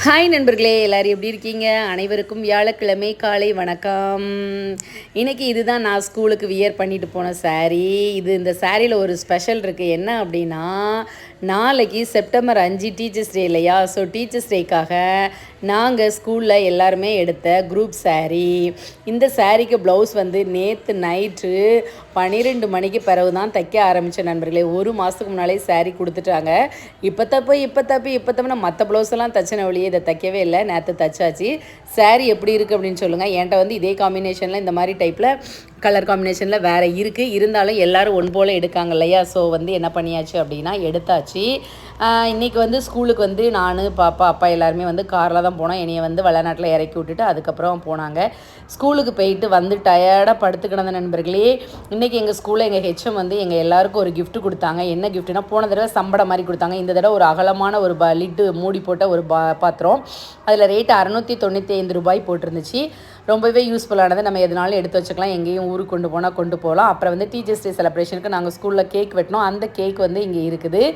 Hi நண்பர்களே, எல்லோரும் எப்படி இருக்கீங்க? அனைவருக்கும் வியாழக்கிழமை காலை வணக்கம். இன்றைக்கி இதுதான் நான் ஸ்கூலுக்கு வியர் பண்ணிட்டு போன சாரீ. இந்த சாரியில் ஒரு ஸ்பெஷல் இருக்குது. என்ன அப்படின்னா, நாளைக்கு செப்டம்பர் 5 டீச்சர்ஸ் டே இல்லையா? ஸோ டீச்சர்ஸ் டேக்காக நாங்கள் ஸ்கூலில் எல்லாருமே எடுத்த குரூப் சாரீ. இந்த சாரீக்கு ப்ளவுஸ் நேற்று நைட்டு 12 மணிக்கு பிறகு தான் தைக்க ஆரம்பித்த நண்பர்களே. ஒரு மாதத்துக்கு முன்னாலே சாரீ கொடுத்துட்டாங்க. இப்போ தப்பு மற்ற ப்ளவுஸெல்லாம் தச்சனை வழியே இதை தைக்கவே இல்லை. நேற்று தைச்சாச்சு. சாரீ எப்படி இருக்குது அப்படின்னு சொல்லுங்கள். என்கிட்ட இதே காம்பினேஷனில் இந்த மாதிரி டைப்பில் கலர் காம்பினேஷனில் வேறு இருக்குது. இருந்தாலும் எல்லோரும் ஒன் போல் எடுக்காங்க இல்லையா? ஸோ என்ன பண்ணியாச்சு அப்படின்னா எடுத்தாச்சு. இன்றைக்கி ஸ்கூலுக்கு நான் பாப்பா அப்பா எல்லாருமே காரில் தான் போனோம். என்னையை வளநாட்டில் இறக்கி விட்டுட்டு அதுக்கப்புறம் போனாங்க. ஸ்கூலுக்கு போயிட்டு டயர்டாக படுத்து கிடந்த நண்பர்களே. இன்றைக்கி எங்கள் ஸ்கூலில் எங்கள் ஹெச்எம் எங்கள் எல்லாருக்கும் ஒரு கிஃப்ட் கொடுத்தாங்க. என்ன கிஃப்ட்னா, போன தடவை சம்படம் மாதிரி கொடுத்தாங்க. இந்த தடவை ஒரு அகலமான ஒரு லிட்டு மூடி போட்ட ஒரு பாத்திரம். அதில் ரேட்டு 695 ரூபாய் போட்டிருந்துச்சு. ரொம்பவே யூஸ்ஃபுல்லானது. நம்ம எதனாலும் எடுத்து வச்சுக்கலாம். எங்கேயும் ஊருக்கு கொண்டு போகலாம். அப்புறம் டீச்சர்ஸ் டே செலிப்ரேஷனுக்கு நாங்கள் ஸ்கூலில் கேக் வெட்டினோம். அந்த கேக் இங்கே இருக்குது.